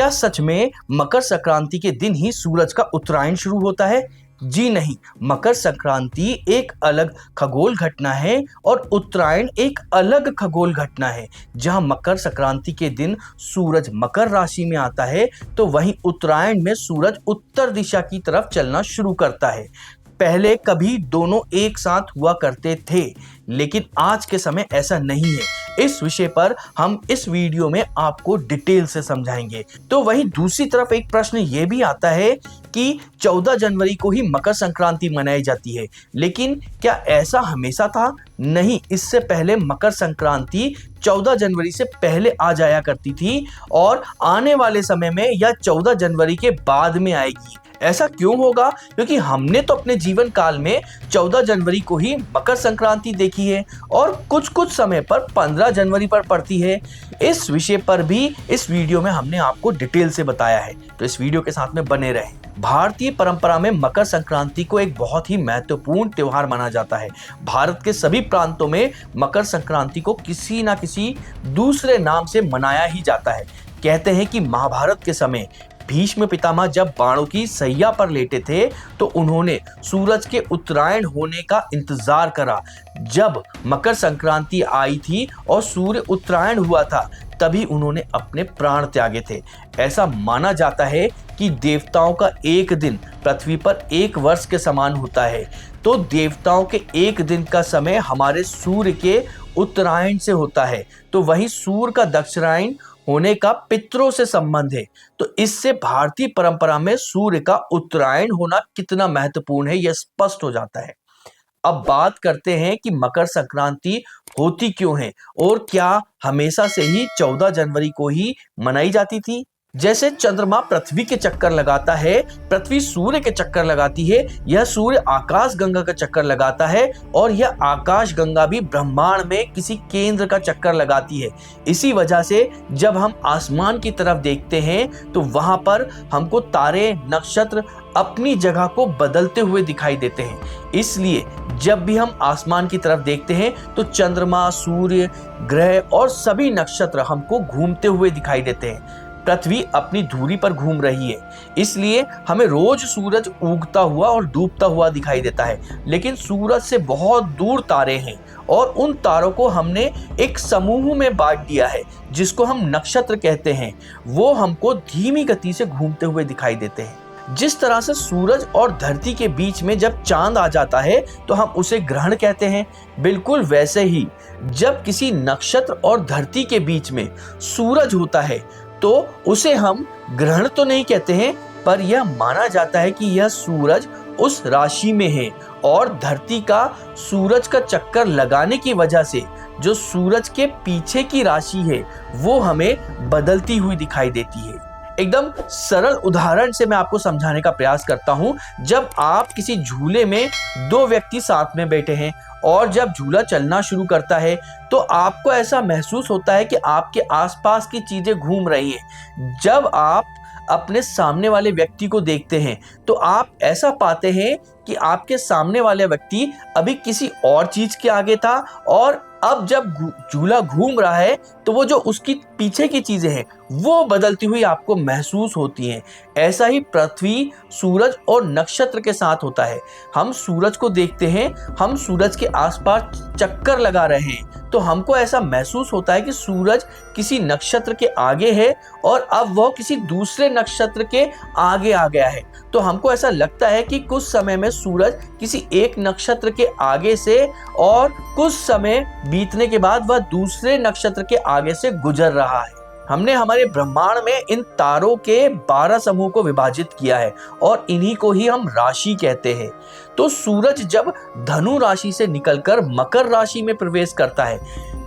क्या सच में मकर संक्रांति के दिन ही सूरज का उत्तरायण शुरू होता है? जी नहीं, मकर संक्रांति एक अलग खगोल घटना है और उत्तरायण एक अलग खगोल घटना है। जहां मकर संक्रांति के दिन सूरज मकर राशि में आता है, तो वहीं उत्तरायण में सूरज उत्तर दिशा की तरफ चलना शुरू करता है। पहले कभी दोनों एक साथ हुआ करते थे, लेकिन आज के समय ऐसा नहीं है। इस विषय पर हम इस वीडियो में आपको डिटेल से समझाएंगे। तो वहीं दूसरी तरफ एक प्रश्न ये भी आता है कि 14 जनवरी को ही मकर संक्रांति मनाई जाती है, लेकिन क्या ऐसा हमेशा था? नहीं, इससे पहले मकर संक्रांति 14 जनवरी से पहले आ जाया करती थी और आने वाले समय में यह 14 जनवरी के बाद में आएगी। ऐसा क्यों होगा? क्योंकि हमने तो अपने जीवन काल में 14 जनवरी को ही मकर संक्रांति देखी है और कुछ कुछ समय पर 15 जनवरी पर पड़ती है। इस विषय पर भी इस वीडियो में हमने आपको डिटेल से बताया है, तो इस वीडियो के साथ में बने रहें। भारतीय परंपरा में मकर संक्रांति को एक बहुत ही महत्वपूर्ण त्योहार माना जाता है। भारत के सभी प्रांतों में मकर संक्रांति को किसी न किसी दूसरे नाम से मनाया ही जाता है। कहते हैं कि महाभारत के समय भीष्म पितामह जब बाणों की सैया पर लेटे थे, तो उन्होंने सूरज के उत्तरायण होने का इंतजार करा। जब मकर संक्रांति आई थी और सूर्य उत्तरायण हुआ था, तभी उन्होंने अपने प्राण त्यागे थे। ऐसा माना जाता है कि देवताओं का एक दिन पृथ्वी पर एक वर्ष के समान होता है। तो देवताओं के एक दिन का समय हमारे सूर्य के उत्तरायण से होता है, तो वही सूर्य का दक्षिणायन होने का पितरों से संबंध है। तो इससे भारतीय परंपरा में सूर्य का उत्तरायण होना कितना महत्वपूर्ण है, यह स्पष्ट हो जाता है। अब बात करते हैं कि मकर संक्रांति होती क्यों है और क्या हमेशा से ही 14 जनवरी को ही मनाई जाती थी? जैसे चंद्रमा पृथ्वी के चक्कर लगाता है, पृथ्वी सूर्य के चक्कर लगाती है, यह सूर्य आकाश गंगा का चक्कर लगाता है और यह आकाश गंगा भी ब्रह्मांड में किसी केंद्र का चक्कर लगाती है। इसी वजह से जब हम आसमान की तरफ देखते हैं, तो वहां पर हमको तारे, नक्षत्र अपनी जगह को बदलते हुए दिखाई देते हैं। इसलिए जब भी हम आसमान की तरफ देखते हैं, तो चंद्रमा, सूर्य, ग्रह और सभी नक्षत्र हमको घूमते हुए दिखाई देते हैं। पृथ्वी अपनी धुरी पर घूम रही है, इसलिए हमें रोज सूरज उगता हुआ और डूबता हुआ दिखाई देता है। लेकिन सूरज से बहुत दूर तारे हैं और उन तारों को हमने एक समूह में बांट दिया है, जिसको हम नक्षत्र कहते हैं। वो हमको धीमी गति से घूमते हुए दिखाई देते हैं। जिस तरह से सूरज और धरती के बीच में जब चांद आ जाता है, तो हम उसे ग्रहण कहते हैं। बिल्कुल वैसे ही जब किसी नक्षत्र और धरती के बीच में सूरज होता है, तो उसे हम ग्रहण तो नहीं कहते हैं, पर यह माना जाता है कि यह सूरज उस राशि में है और धरती का सूरज का चक्कर लगाने की वजह से जो सूरज के पीछे की राशि है, वो हमें बदलती हुई दिखाई देती है। एकदम सरल उदाहरण से मैं आपको समझाने का प्रयास करता हूं। जब आप किसी झूले में दो व्यक्ति साथ में बैठे हैं और जब झूला चलना शुरू करता है, तो आपको ऐसा महसूस होता है कि आपके आसपास की चीजें घूम रही हैं। जब आप अपने सामने वाले व्यक्ति को देखते हैं, तो आप ऐसा पाते हैं कि आपके सामने वाले व्यक्ति अभी किसी और चीज के आगे था और अब जब झूला घूम रहा है, तो वो जो उसकी पीछे की चीजें हैं, वो बदलती हुई आपको महसूस होती हैं। ऐसा ही पृथ्वी, सूरज और नक्षत्र के साथ होता है। हम सूरज को देखते हैं, हम सूरज के आसपास चक्कर लगा रहे हैं, तो हमको ऐसा महसूस होता है कि सूरज किसी नक्षत्र के आगे है और अब वह किसी दूसरे नक्षत्र के आगे आ गया है। तो हमको ऐसा लगता है कि कुछ समय में सूरज किसी एक नक्षत्र के आगे से और कुछ समय बीतने के बाद वह दूसरे नक्षत्र के आगे से गुजर रहा है। हमने हमारे ब्रह्मांड में इन तारों के 12 समूह को विभाजित किया है और इन्हीं को ही हम राशि कहते हैं। तो सूरज जब धनु राशि से निकलकर मकर राशि में प्रवेश करता है,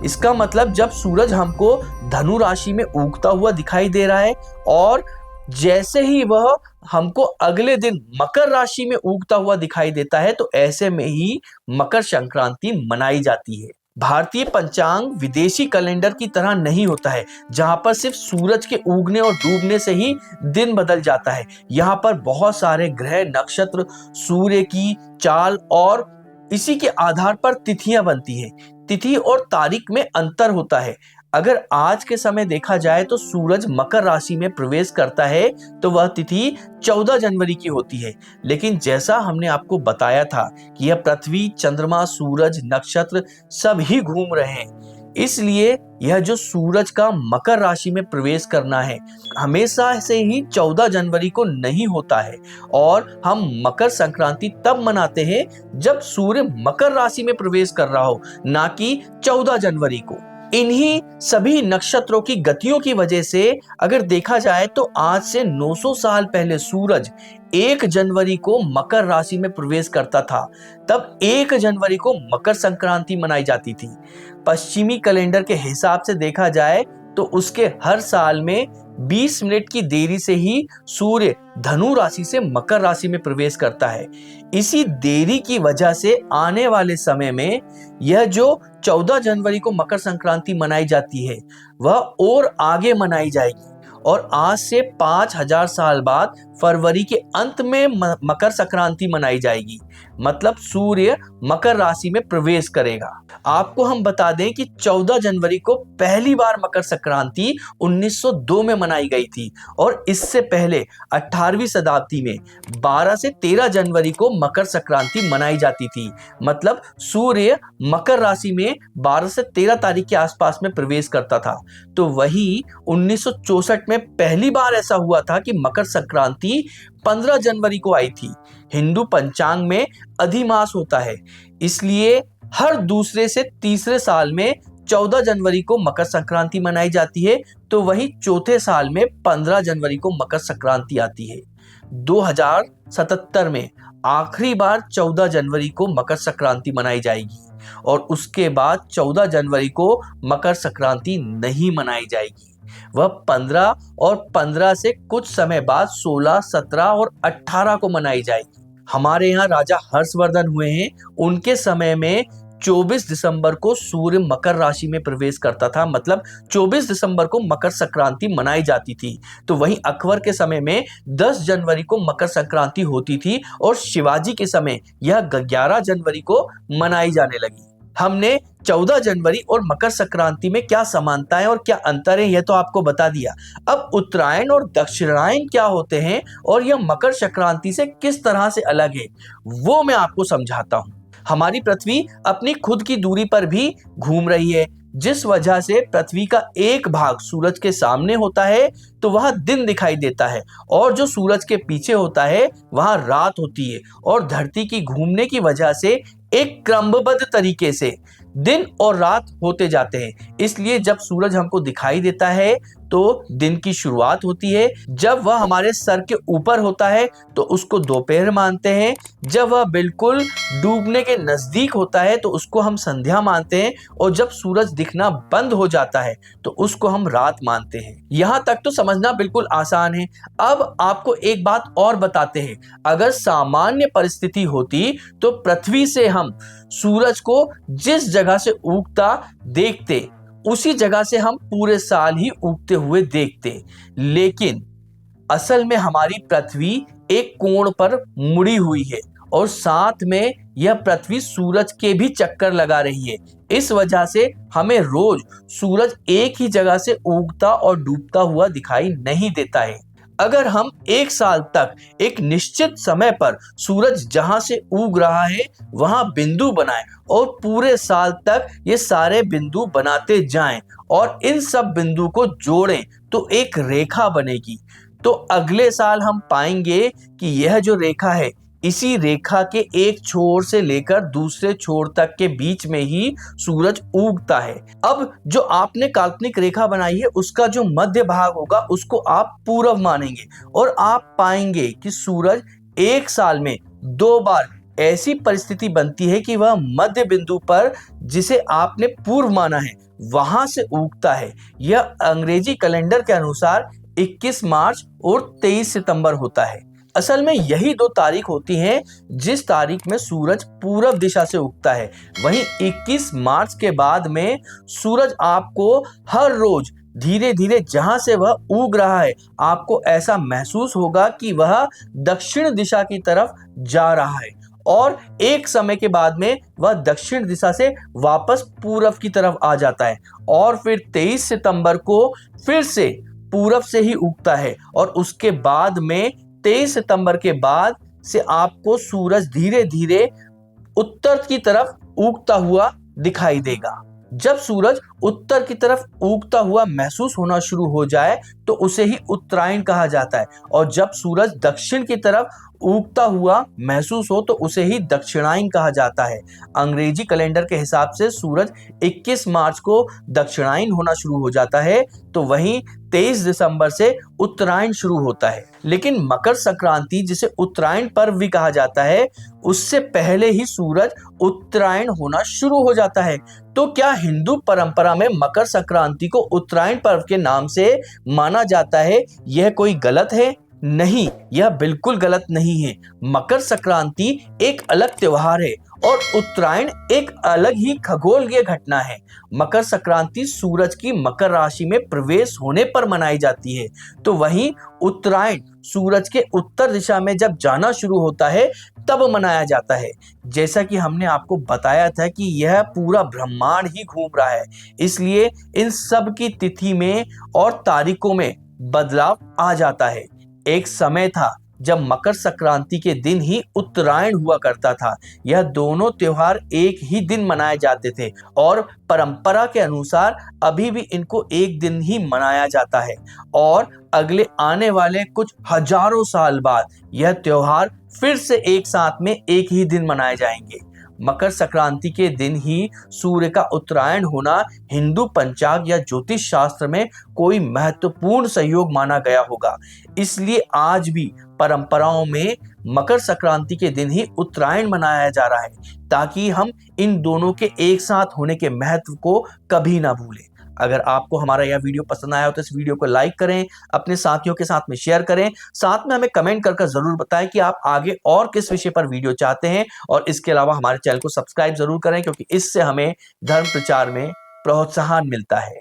इसका मतलब जब सूरज हमको धनु राशि में उगता हुआ दिखाई दे रहा है और जैसे ही वह हमको अगले दिन मकर राशि में उगता हुआ दिखाई देता है, तो ऐसे में ही मकर संक्रांति मनाई जाती है। भारतीय पंचांग विदेशी कैलेंडर की तरह नहीं होता है, जहां पर सिर्फ सूरज के उगने और डूबने से ही दिन बदल जाता है। यहाँ पर बहुत सारे ग्रह, नक्षत्र, सूर्य की चाल और इसी के आधार पर तिथियां बनती हैं। तिथि और तारीख में अंतर होता है। अगर आज के समय देखा जाए तो सूरज मकर राशि में प्रवेश करता है तो वह तिथि 14 जनवरी की होती है। लेकिन जैसा हमने आपको बताया था कि यह पृथ्वी, चंद्रमा, सूरज, नक्षत्र सब ही घूम रहे हैं, इसलिए यह जो सूरज का मकर राशि में प्रवेश करना है हमेशा से ही 14 जनवरी को नहीं होता है। और हम मकर संक्रांति तब मनाते हैं जब सूर्य मकर राशि में प्रवेश कर रहा हो, ना कि 14 जनवरी को। इन्हीं सभी नक्षत्रों की गतियों की वजह से अगर देखा जाए तो आज से 900 साल पहले सूरज 1 जनवरी को मकर राशि में प्रवेश करता था। तब 1 जनवरी को मकर संक्रांति मनाई जाती थी। पश्चिमी कैलेंडर के हिसाब से देखा जाए तो उसके हर साल में 20 मिनट की देरी से ही सूर्य धनु राशि से मकर राशि में प्रवेश करता है। इसी देरी की वजह से आने वाले समय में यह जो 14 जनवरी को मकर संक्रांति मनाई जाती है वह और आगे मनाई जाएगी और आज से 5000 साल बाद फरवरी के अंत में मकर संक्रांति मनाई जाएगी। मतलब सूर्य मकर राशि में प्रवेश करेगा। आपको हम बता दें कि 14 जनवरी को पहली बार मकर संक्रांति 1902 में मनाई गई थी और इससे पहले 18वीं शताब्दी में 12 से 13 जनवरी को मकर संक्रांति मनाई जाती थी। मतलब सूर्य मकर राशि में 12 से 13 तारीख के आसपास में प्रवेश करता था। तो वही 1964 में पहली बार ऐसा हुआ था कि मकर संक्रांति 15 जनवरी को आई थी। हिंदू पंचांग में अधिमास होता है, इसलिए हर दूसरे से तीसरे साल में 14 जनवरी को मकर संक्रांति मनाई जाती है। तो वही चौथे साल में 15 जनवरी को मकर संक्रांति आती है। 2077 में आखिरी बार 14 जनवरी को मकर संक्रांति मनाई जाएगी और उसके बाद 14 जनवरी को मकर संक्रांति नहीं मनाई जाएगी। वह 15 और 15 से कुछ समय बाद 16, 17 और 18 को मनाई जाएगी। हमारे यहाँ राजा हर्षवर्धन हुए हैं, उनके समय में 24 दिसंबर को सूर्य मकर राशि में प्रवेश करता था। मतलब 24 दिसंबर को मकर संक्रांति मनाई जाती थी। तो वहीं अकबर के समय में 10 जनवरी को मकर संक्रांति होती थी और शिवाजी के समय यह 11 जनवरी को मनाई जाने लगी। हमने 14 जनवरी और मकर संक्रांति में क्या समानताएं और क्या अंतर है यह तो आपको बता दिया। अब उत्तरायण और दक्षिणायन क्या होते हैं और यह मकर संक्रांति से किस तरह से अलग है वो मैं आपको समझाता हूं। हमारी पृथ्वी अपनी खुद की दूरी पर भी घूम रही है, जिस वजह से पृथ्वी का एक भाग सूरज के सामने होता है तो वह दिन दिखाई देता है और जो सूरज के पीछे होता है वहां रात होती है। और धरती की घूमने की वजह से एक क्रमबद्ध तरीके से दिन और रात होते जाते हैं। इसलिए जब सूरज हमको दिखाई देता है तो दिन की शुरुआत होती है। जब वह हमारे सर के ऊपर होता है तो उसको दोपहर मानते हैं। जब वह बिल्कुल डूबने के नजदीक होता है तो उसको हम संध्या मानते हैं और जब सूरज दिखना बंद हो जाता है तो उसको हम रात मानते हैं। यहाँ तक तो समझना बिल्कुल आसान है। अब आपको एक बात और बताते हैं। अगर सामान्य परिस्थिति होती तो पृथ्वी से हम सूरज को जिस जगह से उगता देखते उसी जगह से हम पूरे साल ही उगते हुए देखते, लेकिन असल में हमारी पृथ्वी एक कोण पर मुड़ी हुई है और साथ में यह पृथ्वी सूरज के भी चक्कर लगा रही है। इस वजह से हमें रोज सूरज एक ही जगह से उगता और डूबता हुआ दिखाई नहीं देता है। अगर हम एक साल तक एक निश्चित समय पर सूरज जहां से उग रहा है वहां बिंदु बनाएं और पूरे साल तक ये सारे बिंदु बनाते जाएं और इन सब बिंदु को जोड़ें तो एक रेखा बनेगी। तो अगले साल हम पाएंगे कि यह जो रेखा है इसी रेखा के एक छोर से लेकर दूसरे छोर तक के बीच में ही सूरज उगता है। अब जो आपने काल्पनिक रेखा बनाई है उसका जो मध्य भाग होगा उसको आप पूरब मानेंगे और आप पाएंगे कि सूरज एक साल में 2 बार ऐसी परिस्थिति बनती है कि वह मध्य बिंदु पर जिसे आपने पूर्व माना है वहां से उगता है। यह अंग्रेजी कैलेंडर के अनुसार 21 मार्च और 23 सितंबर होता है। असल में यही 2 तारीख होती हैं जिस तारीख में सूरज पूरब दिशा से उगता है। वहीं 21 मार्च के बाद में सूरज आपको हर रोज धीरे धीरे जहां से वह उग रहा है आपको ऐसा महसूस होगा कि वह दक्षिण दिशा की तरफ जा रहा है और एक समय के बाद में वह दक्षिण दिशा से वापस पूरब की तरफ आ जाता है और फिर 23 सितंबर को फिर से पूरब से ही उगता है और उसके बाद में 23 सितंबर के बाद से आपको सूरज धीरे धीरे उत्तर की तरफ उगता हुआ दिखाई देगा। जब सूरज उत्तर की तरफ उगता हुआ महसूस होना शुरू हो जाए तो उसे ही उत्तरायण कहा जाता है और जब सूरज दक्षिण की तरफ उगता हुआ महसूस हो तो उसे ही दक्षिणायन कहा जाता है। अंग्रेजी कैलेंडर के हिसाब से सूरज 21 मार्च को दक्षिणायन होना शुरू हो जाता है तो वहीं 23 दिसंबर से उत्तरायण शुरू होता है। लेकिन मकर संक्रांति जिसे उत्तरायण पर्व भी कहा जाता है उससे पहले ही सूरज उत्तरायण होना शुरू हो जाता है। तो क्या हिंदू परंपरा में मकर संक्रांति को उत्तरायण पर्व के नाम से माना जाता है, यह कोई गलत है? नहीं, यह बिल्कुल गलत नहीं है। मकर संक्रांति एक अलग त्योहार है और उत्तरायण एक अलग ही खगोलीय घटना है। मकर संक्रांति सूरज की मकर राशि में प्रवेश होने पर मनाई जाती है तो वहीं उत्तरायण सूरज के उत्तर दिशा में जब जाना शुरू होता है तब मनाया जाता है। जैसा कि हमने आपको बताया था कि यह पूरा ब्रह्मांड ही घूम रहा है, इसलिए इन सब की तिथि में और तारीखों में बदलाव आ जाता है। एक समय था जब मकर संक्रांति के दिन ही उत्तरायण हुआ करता था। यह दोनों त्योहार एक ही दिन मनाए जाते थे और परंपरा के अनुसार अभी भी इनको एक दिन ही मनाया जाता है और अगले आने वाले कुछ हजारों साल बाद यह त्योहार फिर से एक साथ में एक ही दिन मनाए जाएंगे। मकर संक्रांति के दिन ही सूर्य का उत्तरायण होना हिंदू पंचांग या ज्योतिष शास्त्र में कोई महत्वपूर्ण सहयोग माना गया होगा। इसलिए आज भी परंपराओं में मकर संक्रांति के दिन ही उत्तरायण मनाया जा रहा है ताकि हम इन दोनों के एक साथ होने के महत्व को कभी ना भूलें। अगर आपको हमारा यह वीडियो पसंद आया हो तो इस वीडियो को लाइक करें, अपने साथियों के साथ में शेयर करें, साथ में हमें कमेंट कर जरूर बताएं कि आप आगे और किस विषय पर वीडियो चाहते हैं और इसके अलावा हमारे चैनल को सब्सक्राइब जरूर करें क्योंकि इससे हमें धर्म प्रचार में प्रोत्साहन मिलता है।